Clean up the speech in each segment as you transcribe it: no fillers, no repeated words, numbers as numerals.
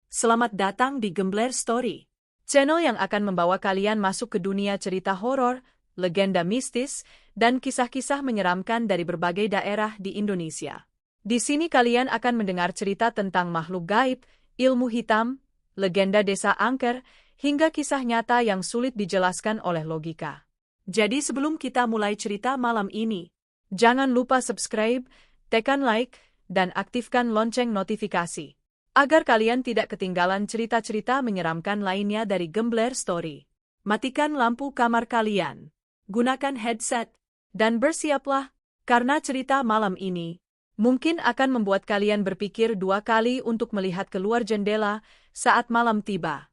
Selamat datang di Gembler Story, channel yang akan membawa kalian masuk ke dunia cerita horor, legenda mistis, dan kisah-kisah menyeramkan dari berbagai daerah di Indonesia. Di sini kalian akan mendengar cerita tentang makhluk gaib, ilmu hitam, legenda desa angker, hingga kisah nyata yang sulit dijelaskan oleh logika. Jadi sebelum kita mulai cerita malam ini, jangan lupa subscribe, tekan like, dan aktifkan lonceng notifikasi, agar kalian tidak ketinggalan cerita-cerita menyeramkan lainnya dari Gembler Story. Matikan lampu kamar kalian, gunakan headset, dan bersiaplah, karena cerita malam ini mungkin akan membuat kalian berpikir dua kali untuk melihat keluar jendela saat malam tiba.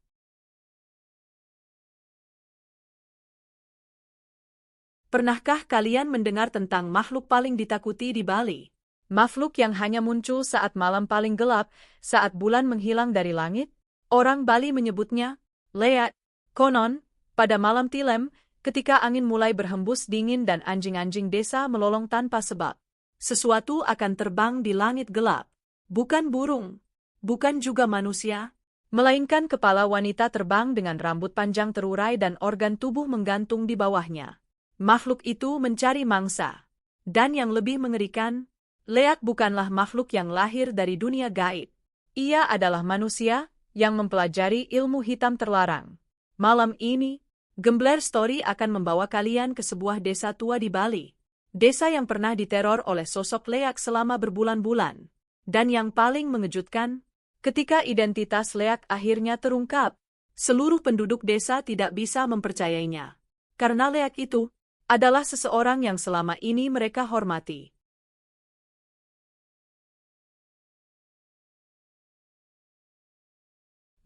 Pernahkah kalian mendengar tentang makhluk paling ditakuti di Bali? Makhluk yang hanya muncul saat malam paling gelap, saat bulan menghilang dari langit? Orang Bali menyebutnya leat. Konon, pada malam tilem, ketika angin mulai berhembus dingin dan anjing-anjing desa melolong tanpa sebab, sesuatu akan terbang di langit gelap. Bukan burung, bukan juga manusia, melainkan kepala wanita terbang dengan rambut panjang terurai dan organ tubuh menggantung di bawahnya. Makhluk itu mencari mangsa. Dan yang lebih mengerikan, leat bukanlah makhluk yang lahir dari dunia gaib. Ia adalah manusia yang mempelajari ilmu hitam terlarang. Malam ini, Gembler Story akan membawa kalian ke sebuah desa tua di Bali. Desa yang pernah diteror oleh sosok leak selama berbulan-bulan. Dan yang paling mengejutkan, ketika identitas leak akhirnya terungkap, seluruh penduduk desa tidak bisa mempercayainya. Karena leak itu adalah seseorang yang selama ini mereka hormati.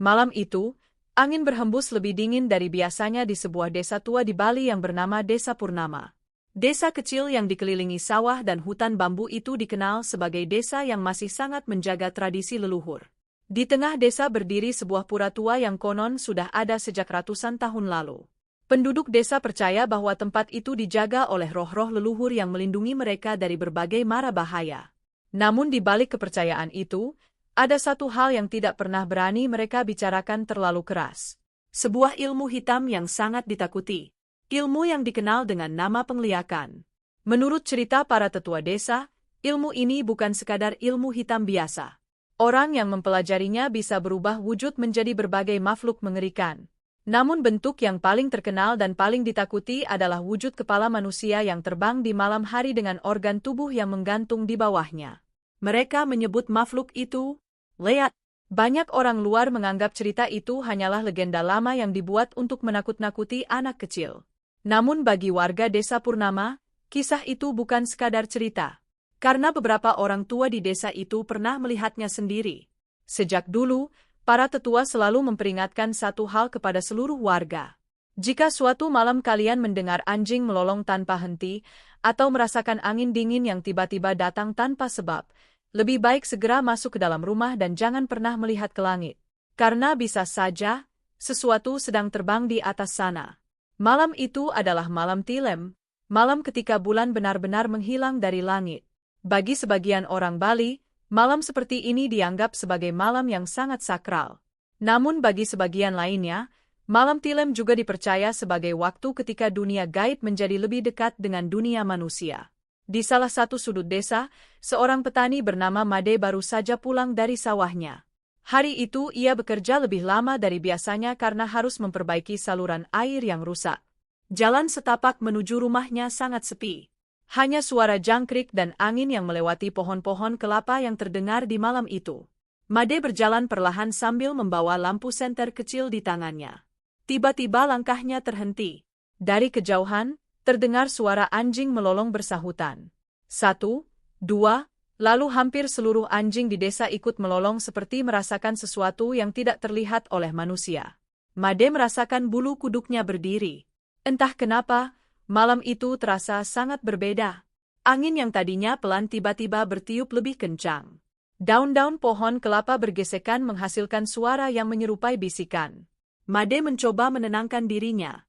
Malam itu, angin berhembus lebih dingin dari biasanya di sebuah desa tua di Bali yang bernama Desa Purnama. Desa kecil yang dikelilingi sawah dan hutan bambu itu dikenal sebagai desa yang masih sangat menjaga tradisi leluhur. Di tengah desa berdiri sebuah pura tua yang konon sudah ada sejak ratusan tahun lalu. Penduduk desa percaya bahwa tempat itu dijaga oleh roh-roh leluhur yang melindungi mereka dari berbagai mara bahaya. Namun di balik kepercayaan itu, ada satu hal yang tidak pernah berani mereka bicarakan terlalu keras. Sebuah ilmu hitam yang sangat ditakuti. Ilmu yang dikenal dengan nama pengliakan. Menurut cerita para tetua desa, ilmu ini bukan sekadar ilmu hitam biasa. Orang yang mempelajarinya bisa berubah wujud menjadi berbagai makhluk mengerikan. Namun bentuk yang paling terkenal dan paling ditakuti adalah wujud kepala manusia yang terbang di malam hari dengan organ tubuh yang menggantung di bawahnya. Mereka menyebut makhluk itu leat. Banyak orang luar menganggap cerita itu hanyalah legenda lama yang dibuat untuk menakut-nakuti anak kecil. Namun bagi warga desa Purnama, kisah itu bukan sekadar cerita. Karena beberapa orang tua di desa itu pernah melihatnya sendiri. Sejak dulu, para tetua selalu memperingatkan satu hal kepada seluruh warga. Jika suatu malam kalian mendengar anjing melolong tanpa henti, atau merasakan angin dingin yang tiba-tiba datang tanpa sebab, lebih baik segera masuk ke dalam rumah dan jangan pernah melihat ke langit. Karena bisa saja, sesuatu sedang terbang di atas sana. Malam itu adalah malam tilem, malam ketika bulan benar-benar menghilang dari langit. Bagi sebagian orang Bali, malam seperti ini dianggap sebagai malam yang sangat sakral. Namun bagi sebagian lainnya, malam tilem juga dipercaya sebagai waktu ketika dunia gaib menjadi lebih dekat dengan dunia manusia. Di salah satu sudut desa, seorang petani bernama Made baru saja pulang dari sawahnya. Hari itu ia bekerja lebih lama dari biasanya karena harus memperbaiki saluran air yang rusak. Jalan setapak menuju rumahnya sangat sepi. Hanya suara jangkrik dan angin yang melewati pohon-pohon kelapa yang terdengar di malam itu. Made berjalan perlahan sambil membawa lampu senter kecil di tangannya. Tiba-tiba langkahnya terhenti. Dari kejauhan, terdengar suara anjing melolong bersahutan. 1, 2, lalu hampir seluruh anjing di desa ikut melolong seperti merasakan sesuatu yang tidak terlihat oleh manusia. Made merasakan bulu kuduknya berdiri. Entah kenapa, malam itu terasa sangat berbeda. Angin yang tadinya pelan tiba-tiba bertiup lebih kencang. Daun-daun pohon kelapa bergesekan menghasilkan suara yang menyerupai bisikan. Made mencoba menenangkan dirinya.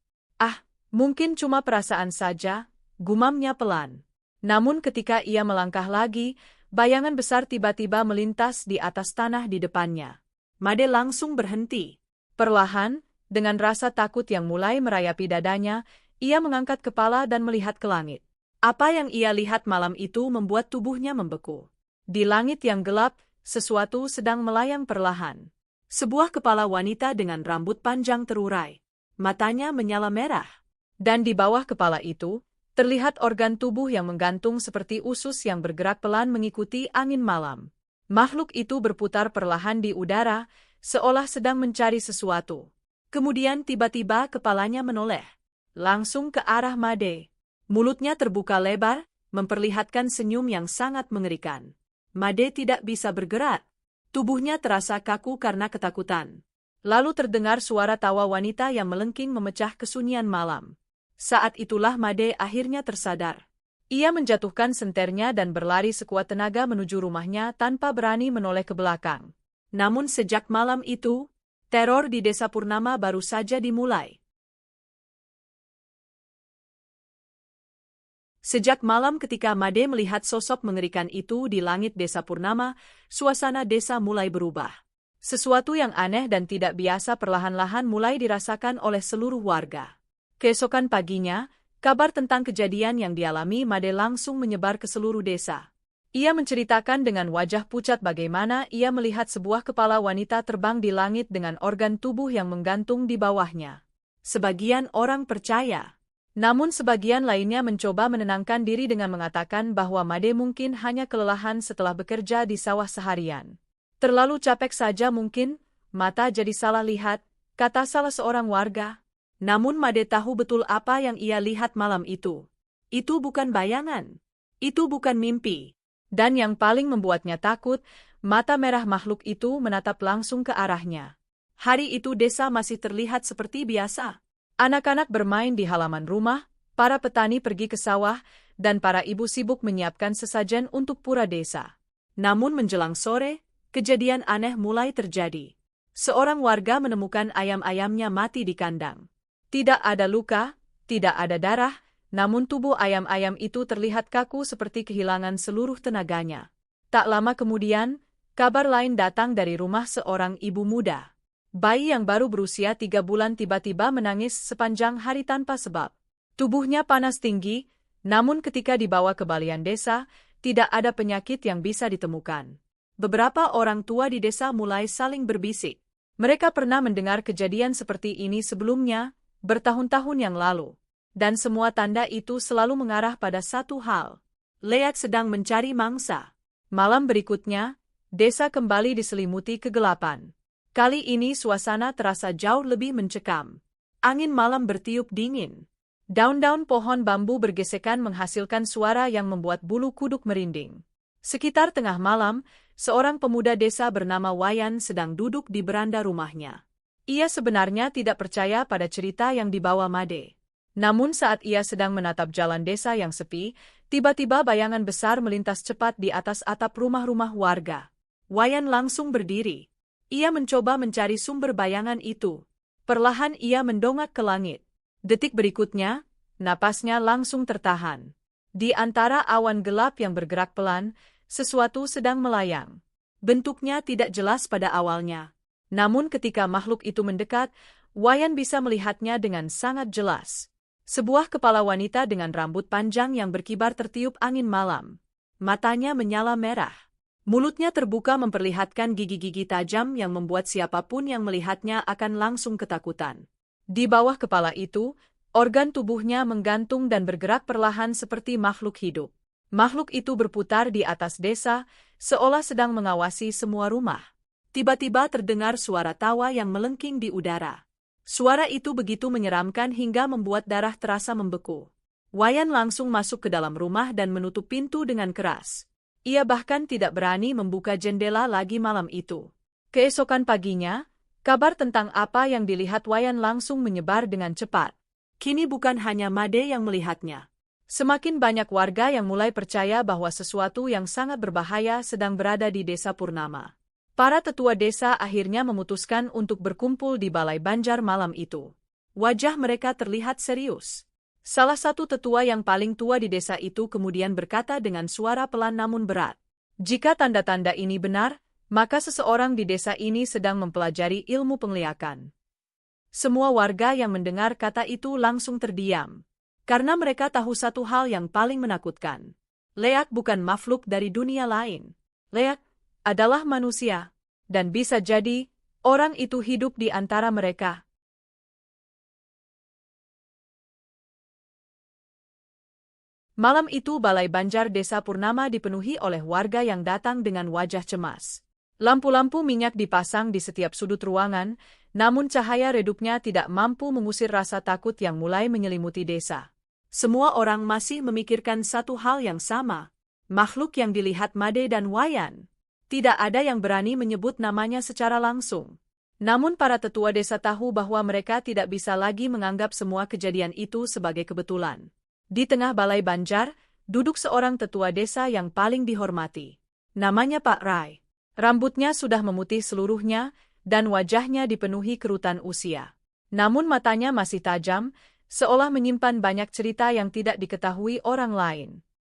Mungkin cuma perasaan saja, gumamnya pelan. Namun ketika ia melangkah lagi, bayangan besar tiba-tiba melintas di atas tanah di depannya. Made langsung berhenti. Perlahan, dengan rasa takut yang mulai merayapi dadanya, ia mengangkat kepala dan melihat ke langit. Apa yang ia lihat malam itu membuat tubuhnya membeku. Di langit yang gelap, sesuatu sedang melayang perlahan. Sebuah kepala wanita dengan rambut panjang terurai. Matanya menyala merah. Dan di bawah kepala itu, terlihat organ tubuh yang menggantung seperti usus yang bergerak pelan mengikuti angin malam. Makhluk itu berputar perlahan di udara, seolah sedang mencari sesuatu. Kemudian tiba-tiba kepalanya menoleh. Langsung ke arah Made. Mulutnya terbuka lebar, memperlihatkan senyum yang sangat mengerikan. Made tidak bisa bergerak. Tubuhnya terasa kaku karena ketakutan. Lalu terdengar suara tawa wanita yang melengking memecah kesunyian malam. Saat itulah Made akhirnya tersadar. Ia menjatuhkan senternya dan berlari sekuat tenaga menuju rumahnya tanpa berani menoleh ke belakang. Namun sejak malam itu, teror di Desa Purnama baru saja dimulai. Sejak malam ketika Made melihat sosok mengerikan itu di langit Desa Purnama, suasana desa mulai berubah. Sesuatu yang aneh dan tidak biasa perlahan-lahan mulai dirasakan oleh seluruh warga. Keesokan paginya, kabar tentang kejadian yang dialami Made langsung menyebar ke seluruh desa. Ia menceritakan dengan wajah pucat bagaimana ia melihat sebuah kepala wanita terbang di langit dengan organ tubuh yang menggantung di bawahnya. Sebagian orang percaya. Namun sebagian lainnya mencoba menenangkan diri dengan mengatakan bahwa Made mungkin hanya kelelahan setelah bekerja di sawah seharian. Terlalu capek saja mungkin, mata jadi salah lihat, kata salah seorang warga. Namun Made tahu betul apa yang ia lihat malam itu. Itu bukan bayangan. Itu bukan mimpi. Dan yang paling membuatnya takut, mata merah makhluk itu menatap langsung ke arahnya. Hari itu desa masih terlihat seperti biasa. Anak-anak bermain di halaman rumah, para petani pergi ke sawah, dan para ibu sibuk menyiapkan sesajen untuk pura desa. Namun menjelang sore, kejadian aneh mulai terjadi. Seorang warga menemukan ayam-ayamnya mati di kandang. Tidak ada luka, tidak ada darah, namun tubuh ayam-ayam itu terlihat kaku seperti kehilangan seluruh tenaganya. Tak lama kemudian, kabar lain datang dari rumah seorang ibu muda. Bayi yang baru berusia 3 bulan tiba-tiba menangis sepanjang hari tanpa sebab. Tubuhnya panas tinggi, namun ketika dibawa ke balian desa, tidak ada penyakit yang bisa ditemukan. Beberapa orang tua di desa mulai saling berbisik. Mereka pernah mendengar kejadian seperti ini sebelumnya, bertahun-tahun yang lalu. Dan semua tanda itu selalu mengarah pada satu hal. Leak sedang mencari mangsa. Malam berikutnya, desa kembali diselimuti kegelapan. Kali ini suasana terasa jauh lebih mencekam. Angin malam bertiup dingin. Daun-daun pohon bambu bergesekan menghasilkan suara yang membuat bulu kuduk merinding. Sekitar tengah malam, seorang pemuda desa bernama Wayan sedang duduk di beranda rumahnya. Ia sebenarnya tidak percaya pada cerita yang dibawa Made. Namun saat ia sedang menatap jalan desa yang sepi, tiba-tiba bayangan besar melintas cepat di atas atap rumah-rumah warga. Wayan langsung berdiri. Ia mencoba mencari sumber bayangan itu. Perlahan ia mendongak ke langit. Detik berikutnya, napasnya langsung tertahan. Di antara awan gelap yang bergerak pelan, sesuatu sedang melayang. Bentuknya tidak jelas pada awalnya. Namun ketika makhluk itu mendekat, Wayan bisa melihatnya dengan sangat jelas. Sebuah kepala wanita dengan rambut panjang yang berkibar tertiup angin malam. Matanya menyala merah. Mulutnya terbuka memperlihatkan gigi-gigi tajam yang membuat siapapun yang melihatnya akan langsung ketakutan. Di bawah kepala itu, organ tubuhnya menggantung dan bergerak perlahan seperti makhluk hidup. Makhluk itu berputar di atas desa, seolah sedang mengawasi semua rumah. Tiba-tiba terdengar suara tawa yang melengking di udara. Suara itu begitu menyeramkan hingga membuat darah terasa membeku. Wayan langsung masuk ke dalam rumah dan menutup pintu dengan keras. Ia bahkan tidak berani membuka jendela lagi malam itu. Keesokan paginya, kabar tentang apa yang dilihat Wayan langsung menyebar dengan cepat. Kini bukan hanya Made yang melihatnya. Semakin banyak warga yang mulai percaya bahwa sesuatu yang sangat berbahaya sedang berada di Desa Purnama. Para tetua desa akhirnya memutuskan untuk berkumpul di Balai Banjar malam itu. Wajah mereka terlihat serius. Salah satu tetua yang paling tua di desa itu kemudian berkata dengan suara pelan namun berat. Jika tanda-tanda ini benar, Maka seseorang di desa ini sedang mempelajari ilmu penglihakan. Semua warga yang mendengar kata itu langsung terdiam. Karena mereka tahu satu hal yang paling menakutkan. Leak bukan makhluk dari dunia lain. Leak adalah manusia. Dan bisa jadi, orang itu hidup di antara mereka. Malam itu Balai Banjar Desa Purnama dipenuhi oleh warga yang datang dengan wajah cemas. Lampu-lampu minyak dipasang di setiap sudut ruangan, namun cahaya redupnya tidak mampu mengusir rasa takut yang mulai menyelimuti desa. Semua orang masih memikirkan satu hal yang sama. Makhluk yang dilihat Made dan Wayan. Tidak ada yang berani menyebut namanya secara langsung. Namun para tetua desa tahu bahwa mereka tidak bisa lagi menganggap semua kejadian itu sebagai kebetulan. Di tengah Balai Banjar, duduk seorang tetua desa yang paling dihormati. Namanya Pak Rai. Rambutnya sudah memutih seluruhnya, dan wajahnya dipenuhi kerutan usia. Namun matanya masih tajam, seolah menyimpan banyak cerita yang tidak diketahui orang lain.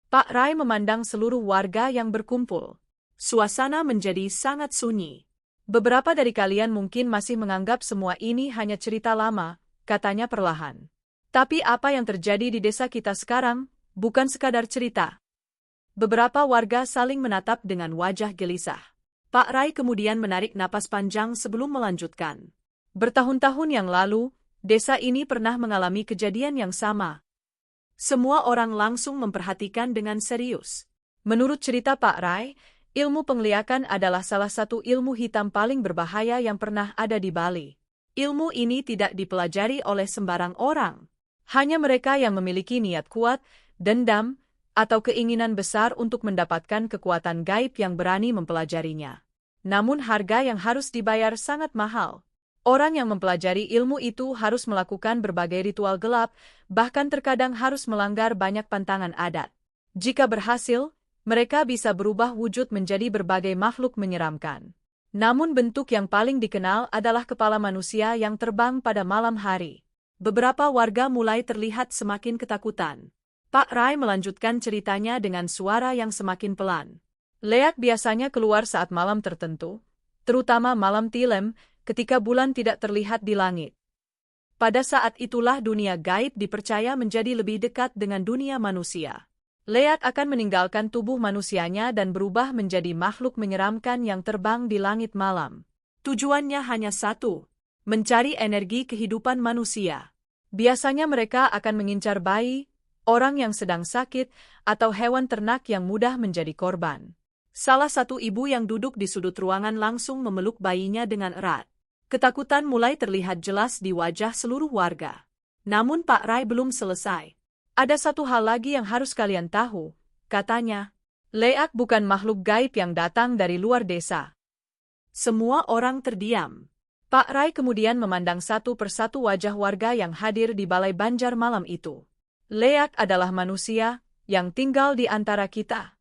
Pak Rai memandang seluruh warga yang berkumpul. Suasana menjadi sangat sunyi. Beberapa dari kalian mungkin masih menganggap semua ini hanya cerita lama, katanya perlahan. Tapi apa yang terjadi di desa kita sekarang, bukan sekadar cerita. Beberapa warga saling menatap dengan wajah gelisah. Pak Rai kemudian menarik napas panjang sebelum melanjutkan. Bertahun-tahun yang lalu, desa ini pernah mengalami kejadian yang sama. Semua orang langsung memperhatikan dengan serius. Menurut cerita Pak Rai, ilmu penglihakan adalah salah satu ilmu hitam paling berbahaya yang pernah ada di Bali. Ilmu ini tidak dipelajari oleh sembarang orang. Hanya mereka yang memiliki niat kuat, dendam, atau keinginan besar untuk mendapatkan kekuatan gaib yang berani mempelajarinya. Namun harga yang harus dibayar sangat mahal. Orang yang mempelajari ilmu itu harus melakukan berbagai ritual gelap, bahkan terkadang harus melanggar banyak pantangan adat. Jika berhasil, mereka bisa berubah wujud menjadi berbagai makhluk menyeramkan. Namun bentuk yang paling dikenal adalah kepala manusia yang terbang pada malam hari. Beberapa warga mulai terlihat semakin ketakutan. Pak Rai melanjutkan ceritanya dengan suara yang semakin pelan. Leak biasanya keluar saat malam tertentu, terutama malam tilem, ketika bulan tidak terlihat di langit. Pada saat itulah dunia gaib dipercaya menjadi lebih dekat dengan dunia manusia. Leak akan meninggalkan tubuh manusianya dan berubah menjadi makhluk menyeramkan yang terbang di langit malam. Tujuannya hanya satu, mencari energi kehidupan manusia. Biasanya mereka akan mengincar bayi, orang yang sedang sakit, atau hewan ternak yang mudah menjadi korban. Salah satu ibu yang duduk di sudut ruangan langsung memeluk bayinya dengan erat. Ketakutan mulai terlihat jelas di wajah seluruh warga. Namun Pak Rai belum selesai. Ada satu hal lagi yang harus kalian tahu, katanya. Leak bukan makhluk gaib yang datang dari luar desa. Semua orang terdiam. Pak Rai kemudian memandang satu persatu wajah warga yang hadir di Balai Banjar malam itu. Leak adalah manusia yang tinggal di antara kita.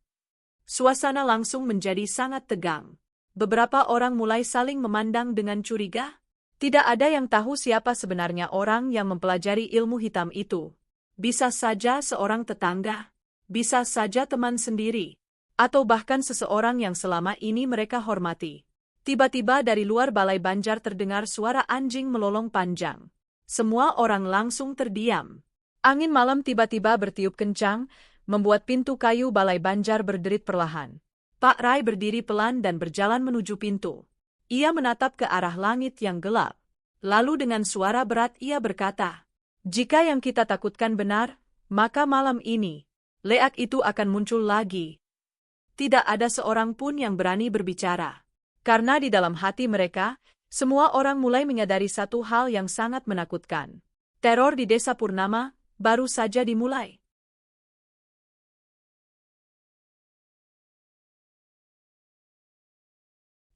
Suasana langsung menjadi sangat tegang. Beberapa orang mulai saling memandang dengan curiga. Tidak ada yang tahu siapa sebenarnya orang yang mempelajari ilmu hitam itu. Bisa saja seorang tetangga, bisa saja teman sendiri, atau bahkan seseorang yang selama ini mereka hormati. Tiba-tiba dari luar Balai Banjar terdengar suara anjing melolong panjang. Semua orang langsung terdiam. Angin malam tiba-tiba bertiup kencang, membuat pintu kayu Balai Banjar berderit perlahan. Pak Rai berdiri pelan dan berjalan menuju pintu. Ia menatap ke arah langit yang gelap. Lalu dengan suara berat ia berkata, "Jika yang kita takutkan benar, maka malam ini, leak itu akan muncul lagi." Tidak ada seorang pun yang berani berbicara. Karena di dalam hati mereka, semua orang mulai menyadari satu hal yang sangat menakutkan. Teror di Desa Purnama baru saja dimulai.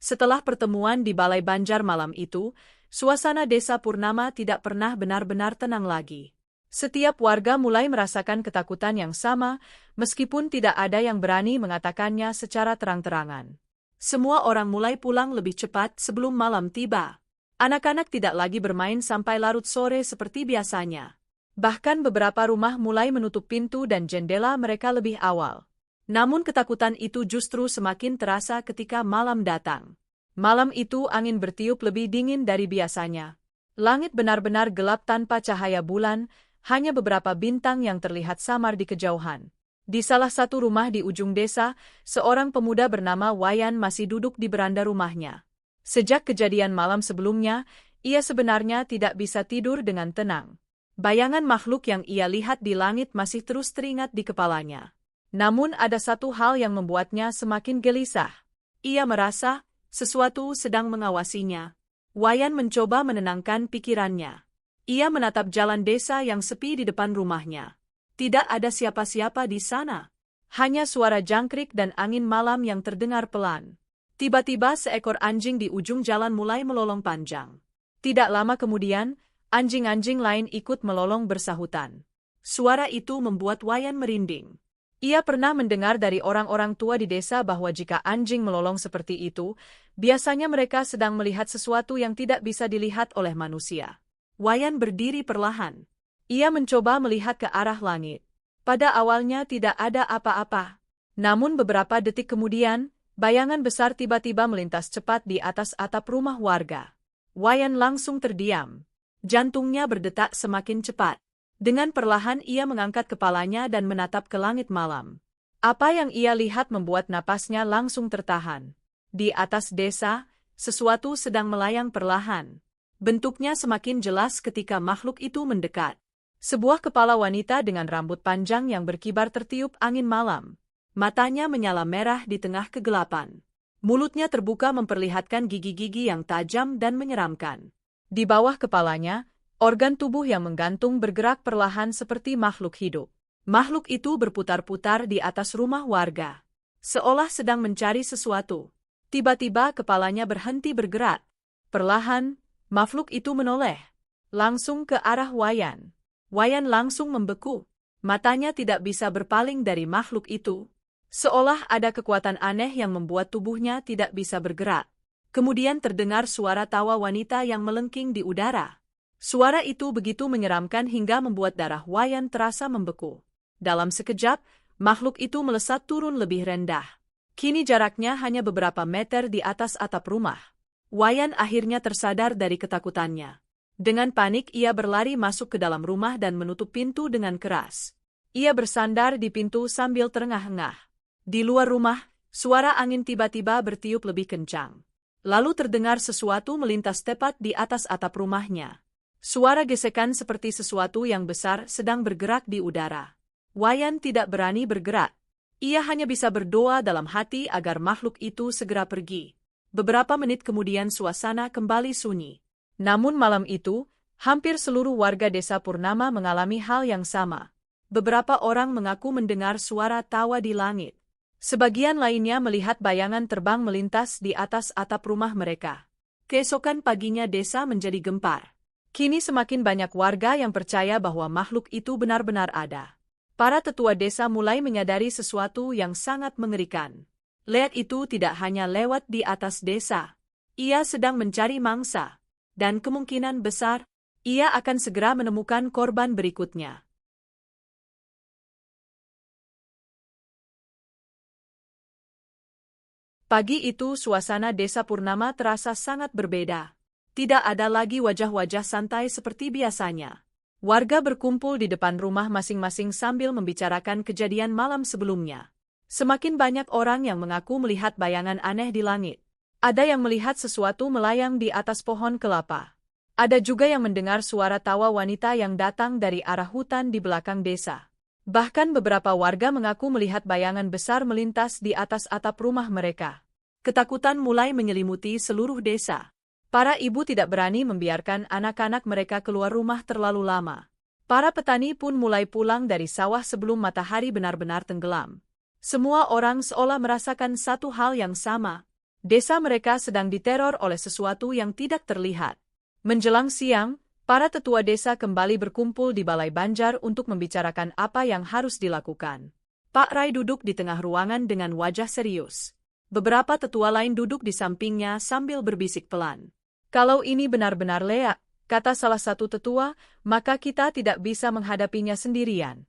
Setelah pertemuan di Balai Banjar malam itu, suasana Desa Purnama tidak pernah benar-benar tenang lagi. Setiap warga mulai merasakan ketakutan yang sama, meskipun tidak ada yang berani mengatakannya secara terang-terangan. Semua orang mulai pulang lebih cepat sebelum malam tiba. Anak-anak tidak lagi bermain sampai larut sore seperti biasanya. Bahkan beberapa rumah mulai menutup pintu dan jendela mereka lebih awal. Namun ketakutan itu justru semakin terasa ketika malam datang. Malam itu angin bertiup lebih dingin dari biasanya. Langit benar-benar gelap tanpa cahaya bulan, hanya beberapa bintang yang terlihat samar di kejauhan. Di salah satu rumah di ujung desa, seorang pemuda bernama Wayan masih duduk di beranda rumahnya. Sejak kejadian malam sebelumnya, ia sebenarnya tidak bisa tidur dengan tenang. Bayangan makhluk yang ia lihat di langit masih terus teringat di kepalanya. Namun ada satu hal yang membuatnya semakin gelisah. Ia merasa sesuatu sedang mengawasinya. Wayan mencoba menenangkan pikirannya. Ia menatap jalan desa yang sepi di depan rumahnya. Tidak ada siapa-siapa di sana. Hanya suara jangkrik dan angin malam yang terdengar pelan. Tiba-tiba seekor anjing di ujung jalan mulai melolong panjang. Tidak lama kemudian, anjing-anjing lain ikut melolong bersahutan. Suara itu membuat Wayan merinding. Ia pernah mendengar dari orang-orang tua di desa bahwa jika anjing melolong seperti itu, biasanya mereka sedang melihat sesuatu yang tidak bisa dilihat oleh manusia. Wayan berdiri perlahan. Ia mencoba melihat ke arah langit. Pada awalnya tidak ada apa-apa. Namun beberapa detik kemudian, bayangan besar tiba-tiba melintas cepat di atas atap rumah warga. Wayan langsung terdiam. Jantungnya berdetak semakin cepat. Dengan perlahan ia mengangkat kepalanya dan menatap ke langit malam. Apa yang ia lihat membuat napasnya langsung tertahan. Di atas desa, sesuatu sedang melayang perlahan. Bentuknya semakin jelas ketika makhluk itu mendekat. Sebuah kepala wanita dengan rambut panjang yang berkibar tertiup angin malam. Matanya menyala merah di tengah kegelapan. Mulutnya terbuka memperlihatkan gigi-gigi yang tajam dan menyeramkan. Di bawah kepalanya, organ tubuh yang menggantung bergerak perlahan seperti makhluk hidup. Makhluk itu berputar-putar di atas rumah warga, seolah sedang mencari sesuatu. Tiba-tiba kepalanya berhenti bergerak. Perlahan, makhluk itu menoleh, langsung ke arah Wayan. Wayan langsung membeku. Matanya tidak bisa berpaling dari makhluk itu. Seolah ada kekuatan aneh yang membuat tubuhnya tidak bisa bergerak. Kemudian terdengar suara tawa wanita yang melengking di udara. Suara itu begitu menyeramkan hingga membuat darah Wayan terasa membeku. Dalam sekejap, makhluk itu melesat turun lebih rendah. Kini jaraknya hanya beberapa meter di atas atap rumah. Wayan akhirnya tersadar dari ketakutannya. Dengan panik ia berlari masuk ke dalam rumah dan menutup pintu dengan keras. Ia bersandar di pintu sambil terengah-engah. Di luar rumah, suara angin tiba-tiba bertiup lebih kencang. Lalu terdengar sesuatu melintas tepat di atas atap rumahnya. Suara gesekan seperti sesuatu yang besar sedang bergerak di udara. Wayan tidak berani bergerak. Ia hanya bisa berdoa dalam hati agar makhluk itu segera pergi. Beberapa menit kemudian suasana kembali sunyi. Namun malam itu, hampir seluruh warga desa Purnama mengalami hal yang sama. Beberapa orang mengaku mendengar suara tawa di langit. Sebagian lainnya melihat bayangan terbang melintas di atas atap rumah mereka. Keesokan paginya desa menjadi gempar. Kini semakin banyak warga yang percaya bahwa makhluk itu benar-benar ada. Para tetua desa mulai menyadari sesuatu yang sangat mengerikan. Leak itu tidak hanya lewat di atas desa. Ia sedang mencari mangsa. Dan kemungkinan besar, ia akan segera menemukan korban berikutnya. Pagi itu suasana desa Purnama terasa sangat berbeda. Tidak ada lagi wajah-wajah santai seperti biasanya. Warga berkumpul di depan rumah masing-masing sambil membicarakan kejadian malam sebelumnya. Semakin banyak orang yang mengaku melihat bayangan aneh di langit. Ada yang melihat sesuatu melayang di atas pohon kelapa. Ada juga yang mendengar suara tawa wanita yang datang dari arah hutan di belakang desa. Bahkan beberapa warga mengaku melihat bayangan besar melintas di atas atap rumah mereka. Ketakutan mulai menyelimuti seluruh desa. Para ibu tidak berani membiarkan anak-anak mereka keluar rumah terlalu lama. Para petani pun mulai pulang dari sawah sebelum matahari benar-benar tenggelam. Semua orang seolah merasakan satu hal yang sama. Desa mereka sedang diteror oleh sesuatu yang tidak terlihat. Menjelang siang, para tetua desa kembali berkumpul di Balai Banjar untuk membicarakan apa yang harus dilakukan. Pak Rai duduk di tengah ruangan dengan wajah serius. Beberapa tetua lain duduk di sampingnya sambil berbisik pelan. Kalau ini benar-benar leak, kata salah satu tetua, maka kita tidak bisa menghadapinya sendirian.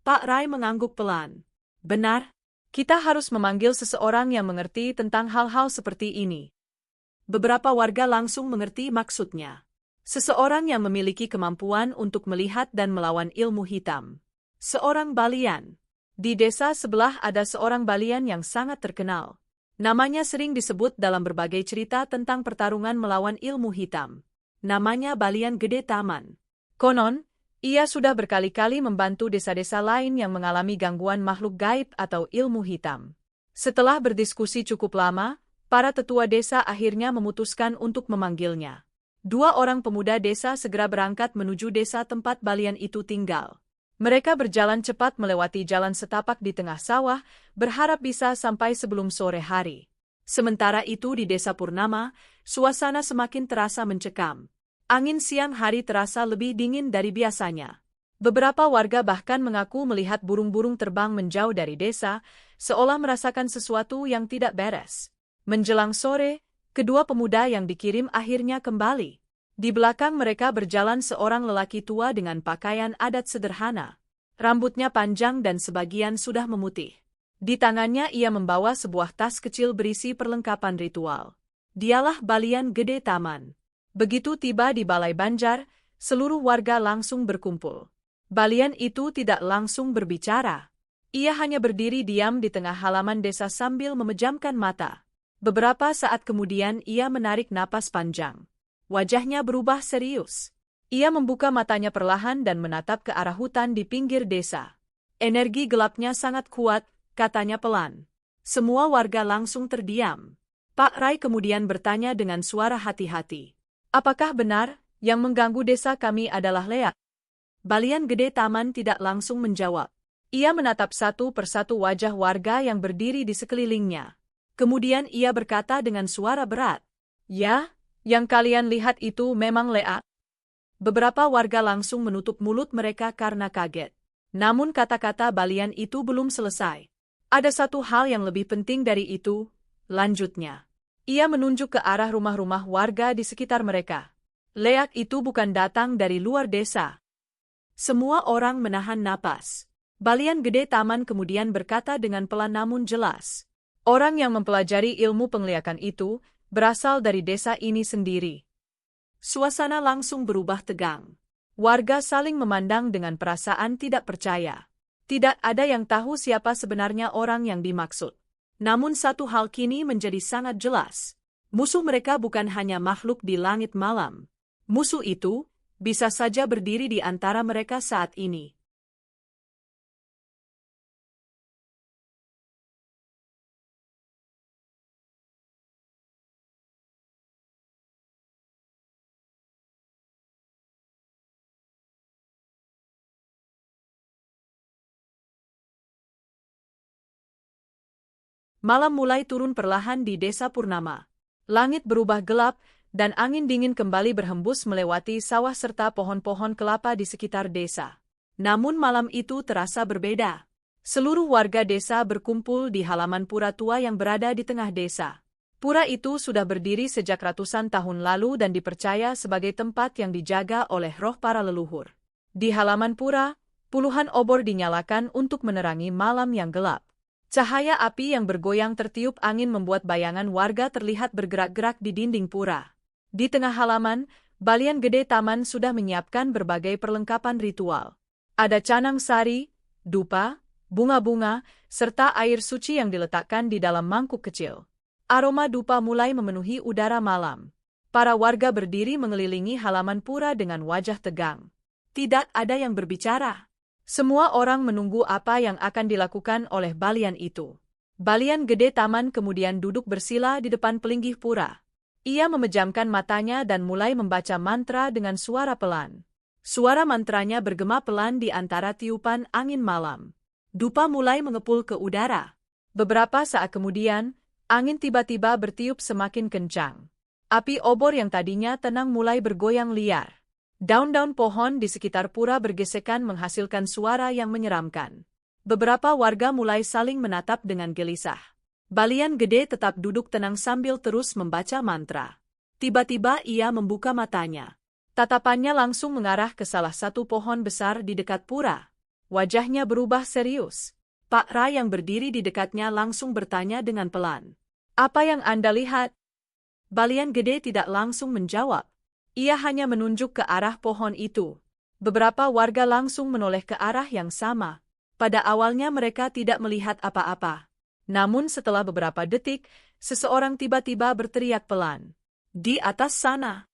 Pak Rai mengangguk pelan. Benar, Kita harus memanggil seseorang yang mengerti tentang hal-hal seperti ini. Beberapa warga langsung mengerti maksudnya. Seseorang yang memiliki kemampuan untuk melihat dan melawan ilmu hitam. Seorang balian. Di desa sebelah ada seorang balian yang sangat terkenal. Namanya sering disebut dalam berbagai cerita tentang pertarungan melawan ilmu hitam. Namanya Balian Gede Taman. Konon, ia sudah berkali-kali membantu desa-desa lain yang mengalami gangguan makhluk gaib atau ilmu hitam. Setelah berdiskusi cukup lama, para tetua desa akhirnya memutuskan untuk memanggilnya. 2 orang pemuda desa segera berangkat menuju desa tempat Balian itu tinggal. Mereka berjalan cepat melewati jalan setapak di tengah sawah, berharap bisa sampai sebelum sore hari. Sementara itu di desa Purnama, suasana semakin terasa mencekam. Angin siang hari terasa lebih dingin dari biasanya. Beberapa warga bahkan mengaku melihat burung-burung terbang menjauh dari desa, seolah merasakan sesuatu yang tidak beres. Menjelang sore, kedua pemuda yang dikirim akhirnya kembali. Di belakang mereka berjalan seorang lelaki tua dengan pakaian adat sederhana. Rambutnya panjang dan sebagian sudah memutih. Di tangannya ia membawa sebuah tas kecil berisi perlengkapan ritual. Dialah Balian Gede Taman. Begitu tiba di Balai Banjar, seluruh warga langsung berkumpul. Balian itu tidak langsung berbicara. Ia hanya berdiri diam di tengah halaman desa sambil memejamkan mata. Beberapa saat kemudian ia menarik napas panjang. Wajahnya berubah serius. Ia membuka matanya perlahan dan menatap ke arah hutan di pinggir desa. Energi gelapnya sangat kuat, katanya pelan. Semua warga langsung terdiam. Pak Rai kemudian bertanya dengan suara hati-hati. Apakah benar, yang mengganggu desa kami adalah Leak? Balian Gede Taman tidak langsung menjawab. Ia menatap satu persatu wajah warga yang berdiri di sekelilingnya. Kemudian ia berkata dengan suara berat. Ya, yang kalian lihat itu memang Leak? Beberapa warga langsung menutup mulut mereka karena kaget. Namun kata-kata Balian itu belum selesai. Ada satu hal yang lebih penting dari itu, lanjutnya. Ia menunjuk ke arah rumah-rumah warga di sekitar mereka. Leak itu bukan datang dari luar desa. Semua orang menahan napas. Balian Gede Taman kemudian berkata dengan pelan namun jelas. Orang yang mempelajari ilmu penglihakan itu berasal dari desa ini sendiri. Suasana langsung berubah tegang. Warga saling memandang dengan perasaan tidak percaya. Tidak ada yang tahu siapa sebenarnya orang yang dimaksud. Namun satu hal kini menjadi sangat jelas. Musuh mereka bukan hanya makhluk di langit malam. Musuh itu bisa saja berdiri di antara mereka saat ini. Malam mulai turun perlahan di desa Purnama. Langit berubah gelap, dan angin dingin kembali berhembus melewati sawah serta pohon-pohon kelapa di sekitar desa. Namun malam itu terasa berbeda. Seluruh warga desa berkumpul di halaman pura tua yang berada di tengah desa. Pura itu sudah berdiri sejak ratusan tahun lalu dan dipercaya sebagai tempat yang dijaga oleh roh para leluhur. Di halaman pura, puluhan obor dinyalakan untuk menerangi malam yang gelap. Cahaya api yang bergoyang tertiup angin membuat bayangan warga terlihat bergerak-gerak di dinding pura. Di tengah halaman, Balian Gede Taman sudah menyiapkan berbagai perlengkapan ritual. Ada canang sari, dupa, bunga-bunga, serta air suci yang diletakkan di dalam mangkuk kecil. Aroma dupa mulai memenuhi udara malam. Para warga berdiri mengelilingi halaman pura dengan wajah tegang. Tidak ada yang berbicara. Semua orang menunggu apa yang akan dilakukan oleh Balian itu. Balian Gede Taman kemudian duduk bersila di depan pelinggih pura. Ia memejamkan matanya dan mulai membaca mantra dengan suara pelan. Suara mantranya bergema pelan di antara tiupan angin malam. Dupa mulai mengepul ke udara. Beberapa saat kemudian, angin tiba-tiba bertiup semakin kencang. Api obor yang tadinya tenang mulai bergoyang liar. Daun-daun pohon di sekitar pura bergesekan menghasilkan suara yang menyeramkan. Beberapa warga mulai saling menatap dengan gelisah. Balian Gede tetap duduk tenang sambil terus membaca mantra. Tiba-tiba ia membuka matanya. Tatapannya langsung mengarah ke salah satu pohon besar di dekat pura. Wajahnya berubah serius. Pak Ra yang berdiri di dekatnya langsung bertanya dengan pelan. Apa yang Anda lihat? Balian gede tidak langsung menjawab. Ia hanya menunjuk ke arah pohon itu. Beberapa warga langsung menoleh ke arah yang sama. Pada awalnya mereka tidak melihat apa-apa. Namun setelah beberapa detik, seseorang tiba-tiba berteriak pelan. Di atas sana.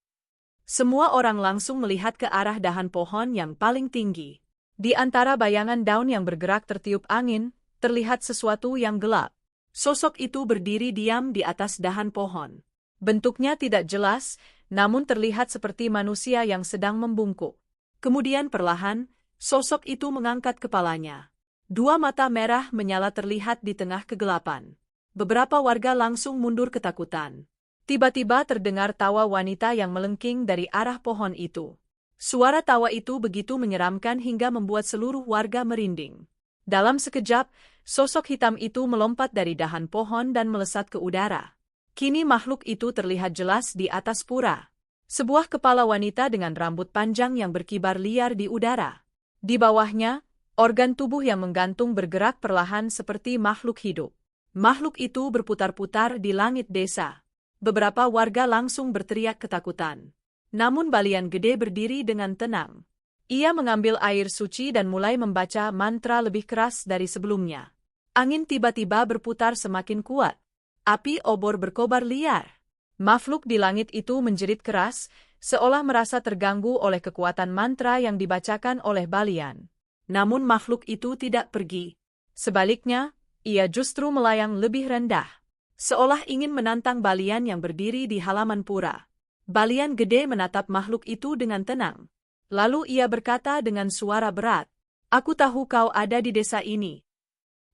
Semua orang langsung melihat ke arah dahan pohon yang paling tinggi. Di antara bayangan daun yang bergerak tertiup angin, terlihat sesuatu yang gelap. Sosok itu berdiri diam di atas dahan pohon. Bentuknya tidak jelas, namun terlihat seperti manusia yang sedang membungkuk. Kemudian perlahan, sosok itu mengangkat kepalanya. Dua mata merah menyala terlihat di tengah kegelapan. Beberapa warga langsung mundur ketakutan. Tiba-tiba terdengar tawa wanita yang melengking dari arah pohon itu. Suara tawa itu begitu menyeramkan hingga membuat seluruh warga merinding. Dalam sekejap, sosok hitam itu melompat dari dahan pohon dan melesat ke udara. Kini makhluk itu terlihat jelas di atas pura. Sebuah kepala wanita dengan rambut panjang yang berkibar liar di udara. Di bawahnya, organ tubuh yang menggantung bergerak perlahan seperti makhluk hidup. Makhluk itu berputar-putar di langit desa. Beberapa warga langsung berteriak ketakutan. Namun Balian Gede berdiri dengan tenang. Ia mengambil air suci dan mulai membaca mantra lebih keras dari sebelumnya. Angin tiba-tiba berputar semakin kuat. Api obor berkobar liar. Makhluk di langit itu menjerit keras, seolah merasa terganggu oleh kekuatan mantra yang dibacakan oleh Balian. Namun makhluk itu tidak pergi. Sebaliknya, ia justru melayang lebih rendah. Seolah ingin menantang Balian yang berdiri di halaman pura. Balian Gede menatap makhluk itu dengan tenang. Lalu ia berkata dengan suara berat, "Aku tahu kau ada di desa ini."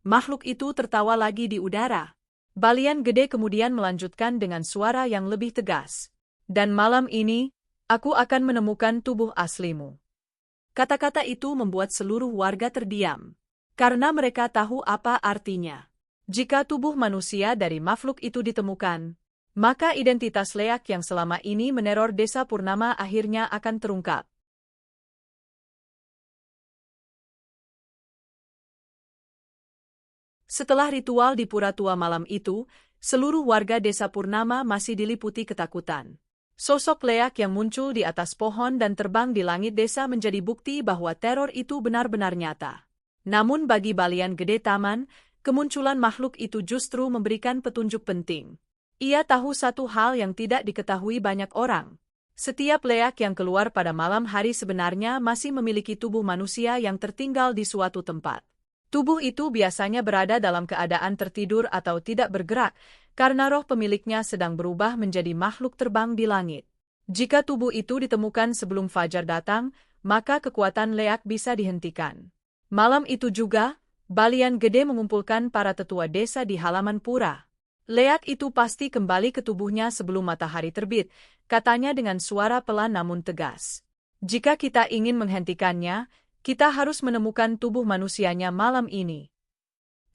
Makhluk itu tertawa lagi di udara. Balian Gede kemudian melanjutkan dengan suara yang lebih tegas. "Dan malam ini, aku akan menemukan tubuh aslimu." Kata-kata itu membuat seluruh warga terdiam. Karena mereka tahu apa artinya. Jika tubuh manusia dari makhluk itu ditemukan, maka identitas Leak yang selama ini meneror desa Purnama akhirnya akan terungkap. Setelah ritual di Pura Tua malam itu, seluruh warga desa Purnama masih diliputi ketakutan. Sosok Leak yang muncul di atas pohon dan terbang di langit desa menjadi bukti bahwa teror itu benar-benar nyata. Namun bagi Balian Gede Taman, kemunculan makhluk itu justru memberikan petunjuk penting. Ia tahu satu hal yang tidak diketahui banyak orang. Setiap Leak yang keluar pada malam hari sebenarnya masih memiliki tubuh manusia yang tertinggal di suatu tempat. Tubuh itu biasanya berada dalam keadaan tertidur atau tidak bergerak, karena roh pemiliknya sedang berubah menjadi makhluk terbang di langit. Jika tubuh itu ditemukan sebelum fajar datang, maka kekuatan Leak bisa dihentikan. Malam itu juga, Balian Gede mengumpulkan para tetua desa di halaman pura. Leak itu pasti kembali ke tubuhnya sebelum matahari terbit, katanya dengan suara pelan namun tegas. Jika kita ingin menghentikannya, kita harus menemukan tubuh manusianya malam ini.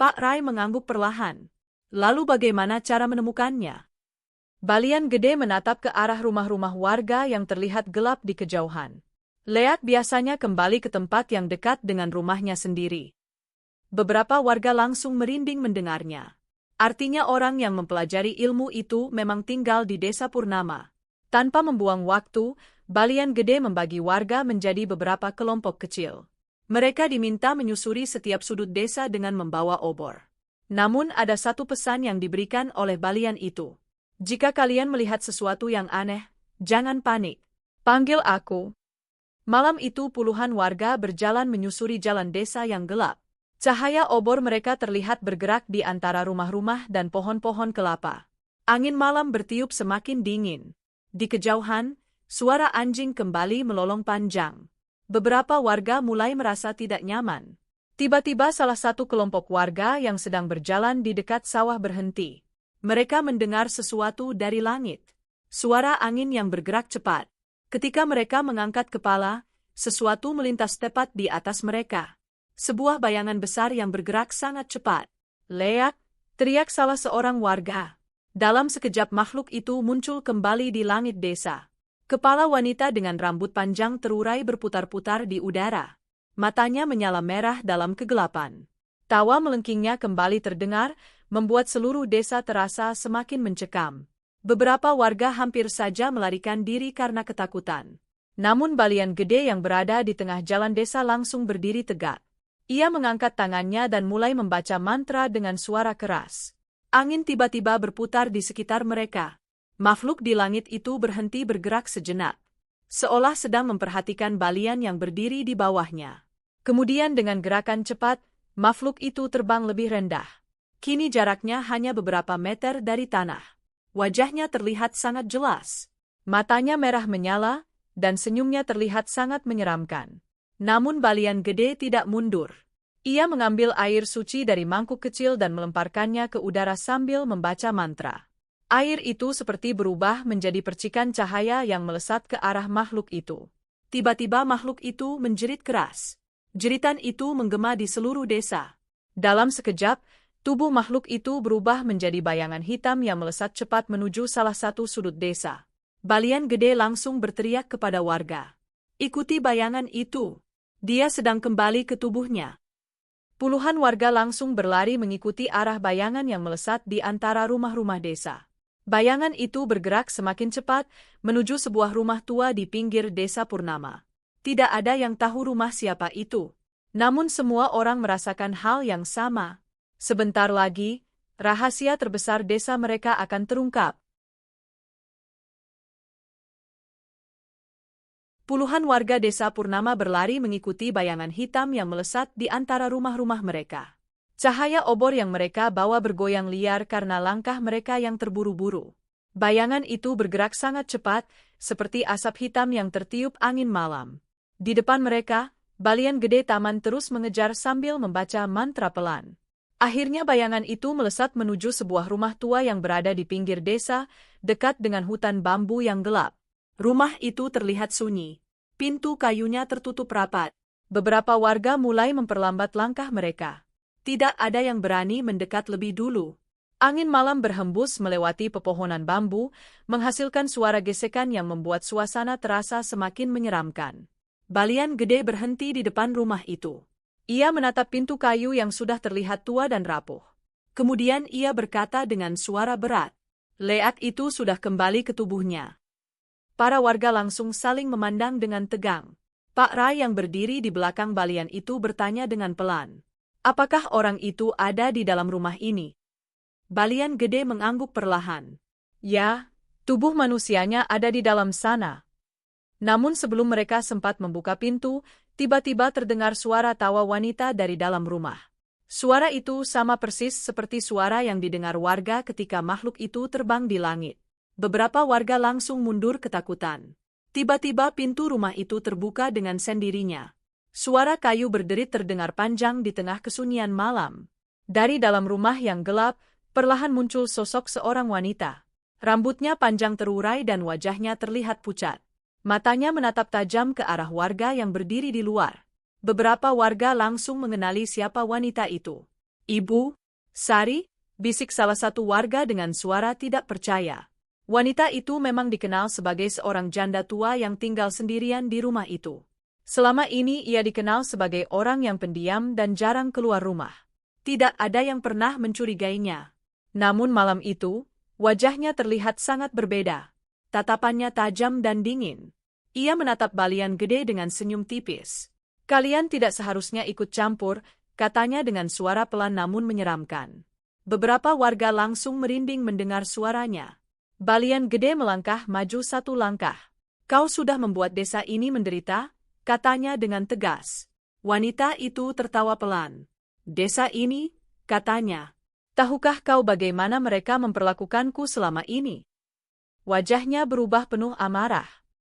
Pak Rai mengangguk perlahan. Lalu bagaimana cara menemukannya? Balian Gede menatap ke arah rumah-rumah warga yang terlihat gelap di kejauhan. Leak biasanya kembali ke tempat yang dekat dengan rumahnya sendiri. Beberapa warga langsung merinding mendengarnya. Artinya orang yang mempelajari ilmu itu memang tinggal di desa Purnama. Tanpa membuang waktu, Balian Gede membagi warga menjadi beberapa kelompok kecil. Mereka diminta menyusuri setiap sudut desa dengan membawa obor. Namun ada satu pesan yang diberikan oleh Balian itu. Jika kalian melihat sesuatu yang aneh, jangan panik. Panggil aku. Malam itu puluhan warga berjalan menyusuri jalan desa yang gelap. Cahaya obor mereka terlihat bergerak di antara rumah-rumah dan pohon-pohon kelapa. Angin malam bertiup semakin dingin. Di kejauhan, suara anjing kembali melolong panjang. Beberapa warga mulai merasa tidak nyaman. Tiba-tiba salah satu kelompok warga yang sedang berjalan di dekat sawah berhenti. Mereka mendengar sesuatu dari langit. Suara angin yang bergerak cepat. Ketika mereka mengangkat kepala, sesuatu melintas tepat di atas mereka. Sebuah bayangan besar yang bergerak sangat cepat. "Leak!" teriak salah seorang warga. Dalam sekejap makhluk itu muncul kembali di langit desa. Kepala wanita dengan rambut panjang terurai berputar-putar di udara. Matanya menyala merah dalam kegelapan. Tawa melengkingnya kembali terdengar, membuat seluruh desa terasa semakin mencekam. Beberapa warga hampir saja melarikan diri karena ketakutan. Namun Balian Gede yang berada di tengah jalan desa langsung berdiri tegak. Ia mengangkat tangannya dan mulai membaca mantra dengan suara keras. Angin tiba-tiba berputar di sekitar mereka. Makhluk di langit itu berhenti bergerak sejenak, seolah sedang memperhatikan Balian yang berdiri di bawahnya. Kemudian dengan gerakan cepat, makhluk itu terbang lebih rendah. Kini jaraknya hanya beberapa meter dari tanah. Wajahnya terlihat sangat jelas. Matanya merah menyala, dan senyumnya terlihat sangat menyeramkan. Namun Balian Gede tidak mundur. Ia mengambil air suci dari mangkuk kecil dan melemparkannya ke udara sambil membaca mantra. Air itu seperti berubah menjadi percikan cahaya yang melesat ke arah makhluk itu. Tiba-tiba makhluk itu menjerit keras. Jeritan itu menggema di seluruh desa. Dalam sekejap, tubuh makhluk itu berubah menjadi bayangan hitam yang melesat cepat menuju salah satu sudut desa. Balian Gede langsung berteriak kepada warga. Ikuti bayangan itu. Dia sedang kembali ke tubuhnya. Puluhan warga langsung berlari mengikuti arah bayangan yang melesat di antara rumah-rumah desa. Bayangan itu bergerak semakin cepat menuju sebuah rumah tua di pinggir desa Purnama. Tidak ada yang tahu rumah siapa itu. Namun semua orang merasakan hal yang sama. Sebentar lagi, rahasia terbesar desa mereka akan terungkap. Puluhan warga desa Purnama berlari mengikuti bayangan hitam yang melesat di antara rumah-rumah mereka. Cahaya obor yang mereka bawa bergoyang liar karena langkah mereka yang terburu-buru. Bayangan itu bergerak sangat cepat, seperti asap hitam yang tertiup angin malam. Di depan mereka, Balian Gede Taman terus mengejar sambil membaca mantra pelan. Akhirnya bayangan itu melesat menuju sebuah rumah tua yang berada di pinggir desa, dekat dengan hutan bambu yang gelap. Rumah itu terlihat sunyi. Pintu kayunya tertutup rapat. Beberapa warga mulai memperlambat langkah mereka. Tidak ada yang berani mendekat lebih dulu. Angin malam berhembus melewati pepohonan bambu, menghasilkan suara gesekan yang membuat suasana terasa semakin menyeramkan. Balian Gede berhenti di depan rumah itu. Ia menatap pintu kayu yang sudah terlihat tua dan rapuh. Kemudian ia berkata dengan suara berat. Leak itu sudah kembali ke tubuhnya. Para warga langsung saling memandang dengan tegang. Pak Rai yang berdiri di belakang Balian itu bertanya dengan pelan. Apakah orang itu ada di dalam rumah ini? Balian Gede mengangguk perlahan. Ya, tubuh manusianya ada di dalam sana. Namun sebelum mereka sempat membuka pintu, tiba-tiba terdengar suara tawa wanita dari dalam rumah. Suara itu sama persis seperti suara yang didengar warga ketika makhluk itu terbang di langit. Beberapa warga langsung mundur ketakutan. Tiba-tiba pintu rumah itu terbuka dengan sendirinya. Suara kayu berderit terdengar panjang di tengah kesunyian malam. Dari dalam rumah yang gelap, perlahan muncul sosok seorang wanita. Rambutnya panjang terurai dan wajahnya terlihat pucat. Matanya menatap tajam ke arah warga yang berdiri di luar. Beberapa warga langsung mengenali siapa wanita itu. Ibu Sari, bisik salah satu warga dengan suara tidak percaya. Wanita itu memang dikenal sebagai seorang janda tua yang tinggal sendirian di rumah itu. Selama ini ia dikenal sebagai orang yang pendiam dan jarang keluar rumah. Tidak ada yang pernah mencurigainya. Namun malam itu, wajahnya terlihat sangat berbeda. Tatapannya tajam dan dingin. Ia menatap Balian Gede dengan senyum tipis. Kalian tidak seharusnya ikut campur, katanya dengan suara pelan namun menyeramkan. Beberapa warga langsung merinding mendengar suaranya. Balian Gede melangkah maju satu langkah. Kau sudah membuat desa ini menderita, katanya dengan tegas. Wanita itu tertawa pelan. Desa ini, katanya. Tahukah kau bagaimana mereka memperlakukanku selama ini? Wajahnya berubah penuh amarah.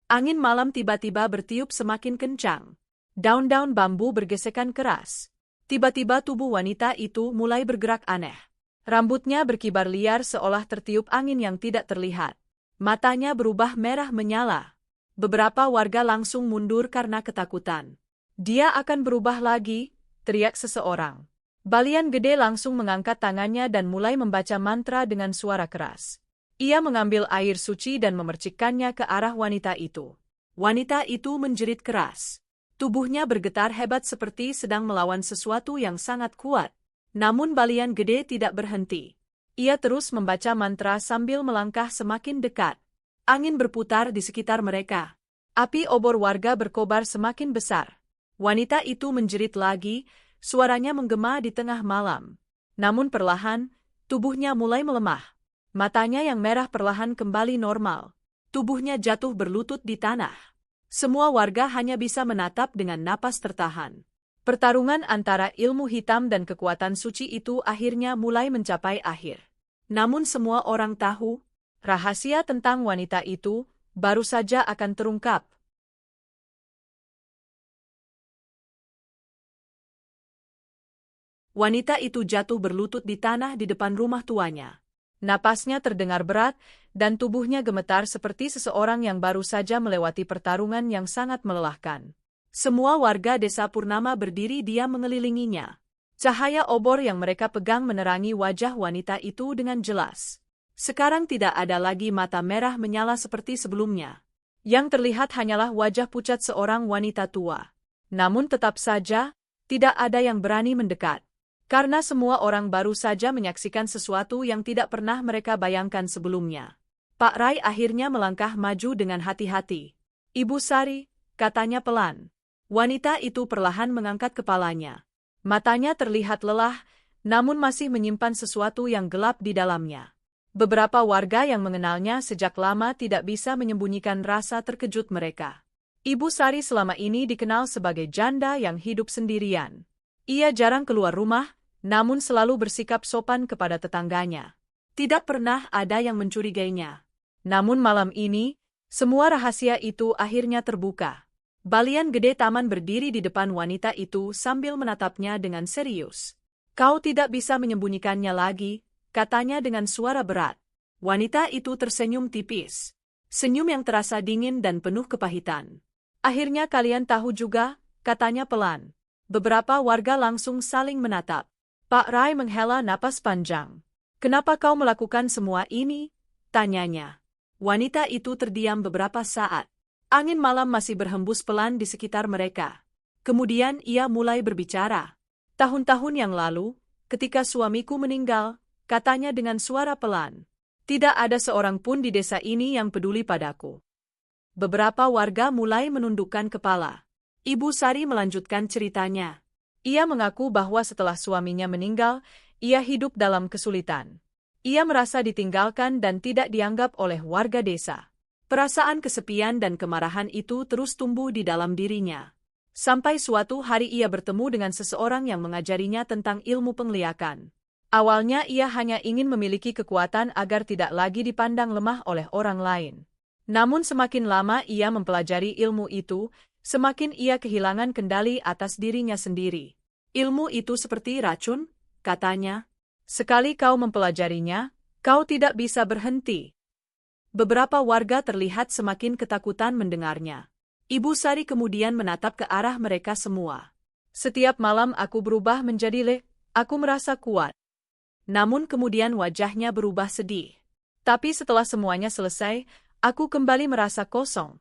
Angin malam tiba-tiba bertiup semakin kencang. Daun-daun bambu bergesekan keras. Tiba-tiba tubuh wanita itu mulai bergerak aneh. Rambutnya berkibar liar seolah tertiup angin yang tidak terlihat. Matanya berubah merah menyala. Beberapa warga langsung mundur karena ketakutan. Dia akan berubah lagi, teriak seseorang. Balian Gede langsung mengangkat tangannya dan mulai membaca mantra dengan suara keras. Ia mengambil air suci dan memercikkannya ke arah wanita itu. Wanita itu menjerit keras. Tubuhnya bergetar hebat seperti sedang melawan sesuatu yang sangat kuat. Namun Balian Gede tidak berhenti. Ia terus membaca mantra sambil melangkah semakin dekat. Angin berputar di sekitar mereka. Api obor warga berkobar semakin besar. Wanita itu menjerit lagi, suaranya menggema di tengah malam. Namun perlahan, tubuhnya mulai melemah. Matanya yang merah perlahan kembali normal. Tubuhnya jatuh berlutut di tanah. Semua warga hanya bisa menatap dengan napas tertahan. Pertarungan antara ilmu hitam dan kekuatan suci itu akhirnya mulai mencapai akhir. Namun semua orang tahu, rahasia tentang wanita itu baru saja akan terungkap. Wanita itu jatuh berlutut di tanah di depan rumah tuanya. Napasnya terdengar berat, dan tubuhnya gemetar seperti seseorang yang baru saja melewati pertarungan yang sangat melelahkan. Semua warga desa Purnama berdiri diam mengelilinginya. Cahaya obor yang mereka pegang menerangi wajah wanita itu dengan jelas. Sekarang tidak ada lagi mata merah menyala seperti sebelumnya. Yang terlihat hanyalah wajah pucat seorang wanita tua. Namun tetap saja, tidak ada yang berani mendekat. Karena semua orang baru saja menyaksikan sesuatu yang tidak pernah mereka bayangkan sebelumnya. Pak Rai akhirnya melangkah maju dengan hati-hati. "Ibu Sari," katanya pelan. Wanita itu perlahan mengangkat kepalanya. Matanya terlihat lelah, namun masih menyimpan sesuatu yang gelap di dalamnya. Beberapa warga yang mengenalnya sejak lama tidak bisa menyembunyikan rasa terkejut mereka. Ibu Sari selama ini dikenal sebagai janda yang hidup sendirian. Ia jarang keluar rumah, namun selalu bersikap sopan kepada tetangganya. Tidak pernah ada yang mencurigainya. Namun malam ini, semua rahasia itu akhirnya terbuka. Balian Gede Taman berdiri di depan wanita itu sambil menatapnya dengan serius. "Kau tidak bisa menyembunyikannya lagi," katanya dengan suara berat. Wanita itu tersenyum tipis. Senyum yang terasa dingin dan penuh kepahitan. "Akhirnya kalian tahu juga," katanya pelan. Beberapa warga langsung saling menatap. Pak Rai menghela napas panjang. "Kenapa kau melakukan semua ini?" tanyanya. Wanita itu terdiam beberapa saat. Angin malam masih berhembus pelan di sekitar mereka. Kemudian ia mulai berbicara. "Tahun-tahun yang lalu, ketika suamiku meninggal," katanya dengan suara pelan, "tidak ada seorang pun di desa ini yang peduli padaku." Beberapa warga mulai menundukkan kepala. Ibu Sari melanjutkan ceritanya. Ia mengaku bahwa setelah suaminya meninggal, ia hidup dalam kesulitan. Ia merasa ditinggalkan dan tidak dianggap oleh warga desa. Perasaan kesepian dan kemarahan itu terus tumbuh di dalam dirinya. Sampai suatu hari ia bertemu dengan seseorang yang mengajarinya tentang ilmu penglihakan. Awalnya ia hanya ingin memiliki kekuatan agar tidak lagi dipandang lemah oleh orang lain. Namun semakin lama ia mempelajari ilmu itu, semakin ia kehilangan kendali atas dirinya sendiri. "Ilmu itu seperti racun," katanya. "Sekali kau mempelajarinya, kau tidak bisa berhenti." Beberapa warga terlihat semakin ketakutan mendengarnya. Ibu Sari kemudian menatap ke arah mereka semua. "Setiap malam aku berubah menjadi aku merasa kuat." Namun kemudian wajahnya berubah sedih. "Tapi setelah semuanya selesai, aku kembali merasa kosong.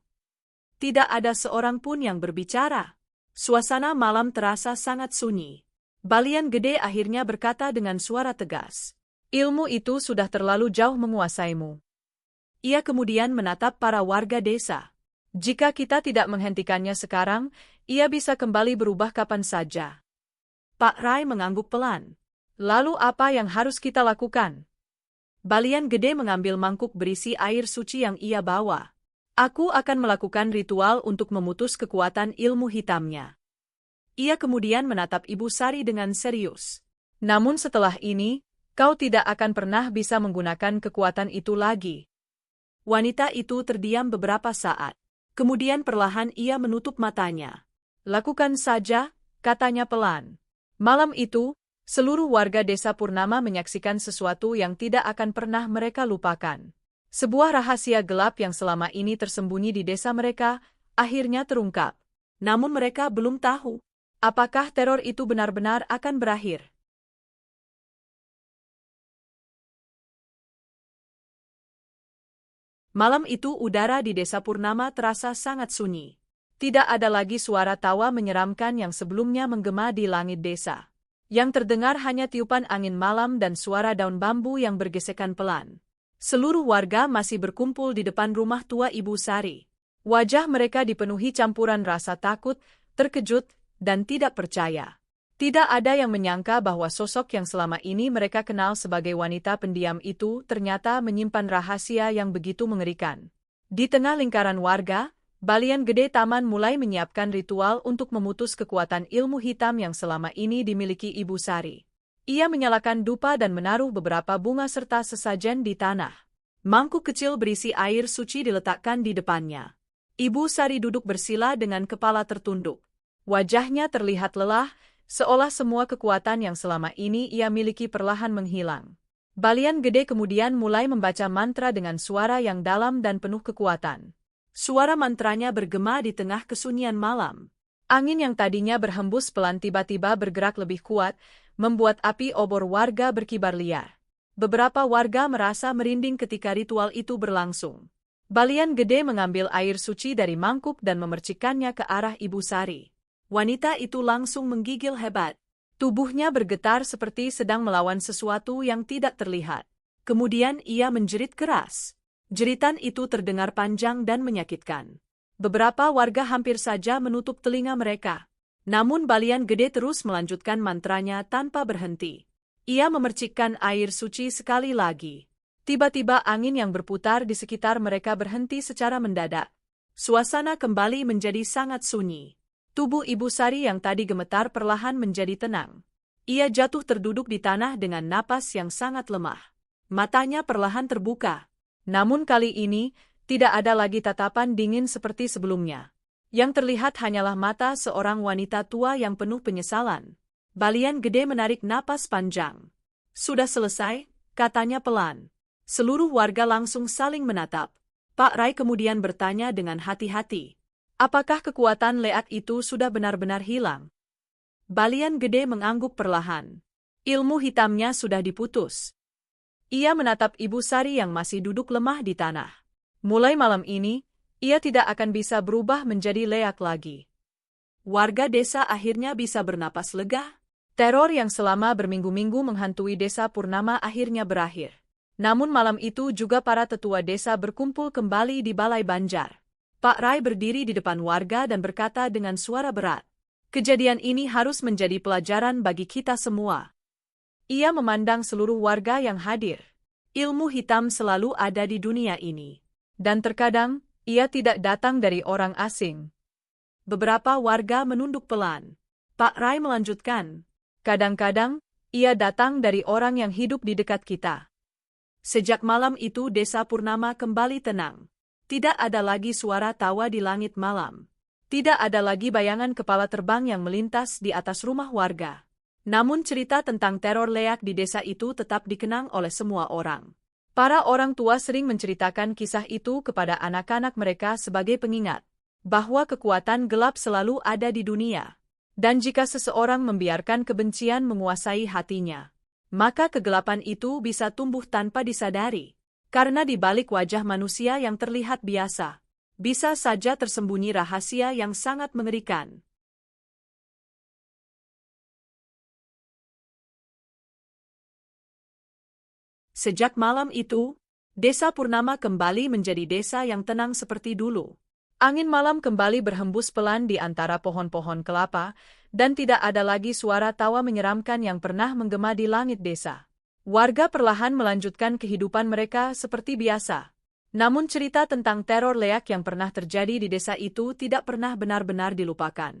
Tidak ada seorang pun yang berbicara." Suasana malam terasa sangat sunyi. Balian Gede akhirnya berkata dengan suara tegas, "Ilmu itu sudah terlalu jauh menguasaimu." Ia kemudian menatap para warga desa. "Jika kita tidak menghentikannya sekarang, ia bisa kembali berubah kapan saja." Pak Rai mengangguk pelan. "Lalu apa yang harus kita lakukan?" Balian Gede mengambil mangkuk berisi air suci yang ia bawa. "Aku akan melakukan ritual untuk memutus kekuatan ilmu hitamnya." Ia kemudian menatap Ibu Sari dengan serius. "Namun setelah ini, kau tidak akan pernah bisa menggunakan kekuatan itu lagi." Wanita itu terdiam beberapa saat. Kemudian perlahan ia menutup matanya. "Lakukan saja," katanya pelan. Malam itu, seluruh warga desa Purnama menyaksikan sesuatu yang tidak akan pernah mereka lupakan. Sebuah rahasia gelap yang selama ini tersembunyi di desa mereka, akhirnya terungkap. Namun mereka belum tahu, apakah teror itu benar-benar akan berakhir. Malam itu udara di desa Purnama terasa sangat sunyi. Tidak ada lagi suara tawa menyeramkan yang sebelumnya menggema di langit desa. Yang terdengar hanya tiupan angin malam dan suara daun bambu yang bergesekan pelan. Seluruh warga masih berkumpul di depan rumah tua Ibu Sari. Wajah mereka dipenuhi campuran rasa takut, terkejut, dan tidak percaya. Tidak ada yang menyangka bahwa sosok yang selama ini mereka kenal sebagai wanita pendiam itu ternyata menyimpan rahasia yang begitu mengerikan. Di tengah lingkaran warga, Balian Gede Taman mulai menyiapkan ritual untuk memutus kekuatan ilmu hitam yang selama ini dimiliki Ibu Sari. Ia menyalakan dupa dan menaruh beberapa bunga serta sesajen di tanah. Mangkuk kecil berisi air suci diletakkan di depannya. Ibu Sari duduk bersila dengan kepala tertunduk. Wajahnya terlihat lelah, seolah semua kekuatan yang selama ini ia miliki perlahan menghilang. Balian Gede kemudian mulai membaca mantra dengan suara yang dalam dan penuh kekuatan. Suara mantranya bergema di tengah kesunyian malam. Angin yang tadinya berhembus pelan tiba-tiba bergerak lebih kuat, membuat api obor warga berkibar liar. Beberapa warga merasa merinding ketika ritual itu berlangsung. Balian Gede mengambil air suci dari mangkuk dan memercikkannya ke arah Ibu Sari. Wanita itu langsung menggigil hebat. Tubuhnya bergetar seperti sedang melawan sesuatu yang tidak terlihat. Kemudian ia menjerit keras. Jeritan itu terdengar panjang dan menyakitkan. Beberapa warga hampir saja menutup telinga mereka. Namun Balian Gede terus melanjutkan mantranya tanpa berhenti. Ia memercikkan air suci sekali lagi. Tiba-tiba angin yang berputar di sekitar mereka berhenti secara mendadak. Suasana kembali menjadi sangat sunyi. Tubuh Ibu Sari yang tadi gemetar perlahan menjadi tenang. Ia jatuh terduduk di tanah dengan napas yang sangat lemah. Matanya perlahan terbuka. Namun kali ini, tidak ada lagi tatapan dingin seperti sebelumnya. Yang terlihat hanyalah mata seorang wanita tua yang penuh penyesalan. Balian Gede menarik napas panjang. Sudah selesai, katanya pelan. Seluruh warga langsung saling menatap. Pak Rai kemudian bertanya dengan hati-hati. Apakah kekuatan leak itu sudah benar-benar hilang? Balian Gede mengangguk perlahan. Ilmu hitamnya sudah diputus. Ia menatap Ibu Sari yang masih duduk lemah di tanah. Mulai malam ini, ia tidak akan bisa berubah menjadi leak lagi. Warga desa akhirnya bisa bernapas lega. Teror yang selama berminggu-minggu menghantui desa Purnama akhirnya berakhir. Namun malam itu juga para tetua desa berkumpul kembali di Balai Banjar. Pak Rai berdiri di depan warga dan berkata dengan suara berat. Kejadian ini harus menjadi pelajaran bagi kita semua. Ia memandang seluruh warga yang hadir. Ilmu hitam selalu ada di dunia ini. Dan terkadang, ia tidak datang dari orang asing. Beberapa warga menunduk pelan. Pak Rai melanjutkan. Kadang-kadang, ia datang dari orang yang hidup di dekat kita. Sejak malam itu desa Purnama kembali tenang. Tidak ada lagi suara tawa di langit malam. Tidak ada lagi bayangan kepala terbang yang melintas di atas rumah warga. Namun cerita tentang teror leak di desa itu tetap dikenang oleh semua orang. Para orang tua sering menceritakan kisah itu kepada anak-anak mereka sebagai pengingat bahwa kekuatan gelap selalu ada di dunia. Dan jika seseorang membiarkan kebencian menguasai hatinya, maka kegelapan itu bisa tumbuh tanpa disadari. Karena di balik wajah manusia yang terlihat biasa, bisa saja tersembunyi rahasia yang sangat mengerikan. Sejak malam itu, desa Purnama kembali menjadi desa yang tenang seperti dulu. Angin malam kembali berhembus pelan di antara pohon-pohon kelapa, dan tidak ada lagi suara tawa menyeramkan yang pernah menggema di langit desa. Warga perlahan melanjutkan kehidupan mereka seperti biasa. Namun cerita tentang teror leak yang pernah terjadi di desa itu tidak pernah benar-benar dilupakan.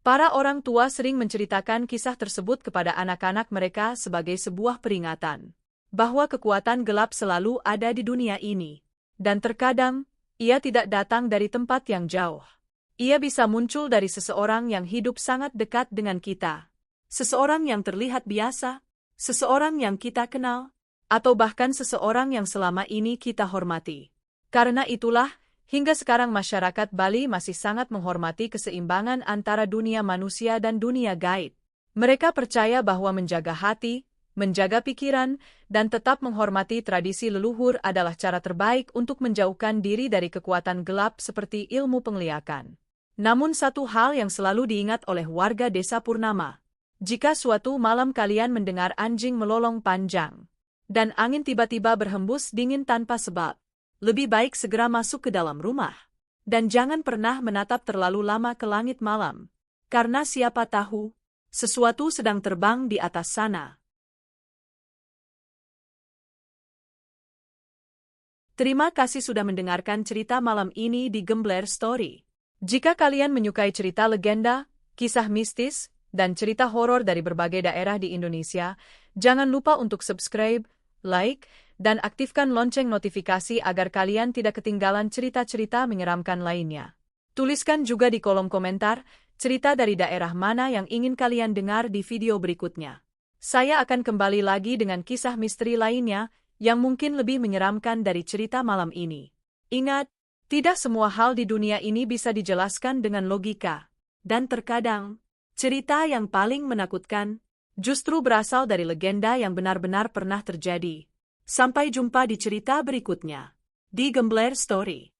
Para orang tua sering menceritakan kisah tersebut kepada anak-anak mereka sebagai sebuah peringatan bahwa kekuatan gelap selalu ada di dunia ini. Dan terkadang, ia tidak datang dari tempat yang jauh. Ia bisa muncul dari seseorang yang hidup sangat dekat dengan kita. Seseorang yang terlihat biasa, seseorang yang kita kenal, atau bahkan seseorang yang selama ini kita hormati. Karena itulah, hingga sekarang masyarakat Bali masih sangat menghormati keseimbangan antara dunia manusia dan dunia gaib. Mereka percaya bahwa menjaga hati, menjaga pikiran, dan tetap menghormati tradisi leluhur adalah cara terbaik untuk menjauhkan diri dari kekuatan gelap seperti ilmu penglihakan. Namun satu hal yang selalu diingat oleh warga desa Purnama, Jika suatu malam kalian mendengar anjing melolong panjang, dan angin tiba-tiba berhembus dingin tanpa sebab, lebih baik segera masuk ke dalam rumah. Dan jangan pernah menatap terlalu lama ke langit malam, karena siapa tahu, sesuatu sedang terbang di atas sana. Terima kasih sudah mendengarkan cerita malam ini di Gembler Story. Jika kalian menyukai cerita legenda, kisah mistis, dan cerita horor dari berbagai daerah di Indonesia, jangan lupa untuk subscribe, like, dan aktifkan lonceng notifikasi agar kalian tidak ketinggalan cerita-cerita menyeramkan lainnya. Tuliskan juga di kolom komentar, cerita dari daerah mana yang ingin kalian dengar di video berikutnya. Saya akan kembali lagi dengan kisah misteri lainnya, yang mungkin lebih menyeramkan dari cerita malam ini. Ingat, tidak semua hal di dunia ini bisa dijelaskan dengan logika. Dan terkadang, cerita yang paling menakutkan justru berasal dari legenda yang benar-benar pernah terjadi. Sampai jumpa di cerita berikutnya di Gembler Story.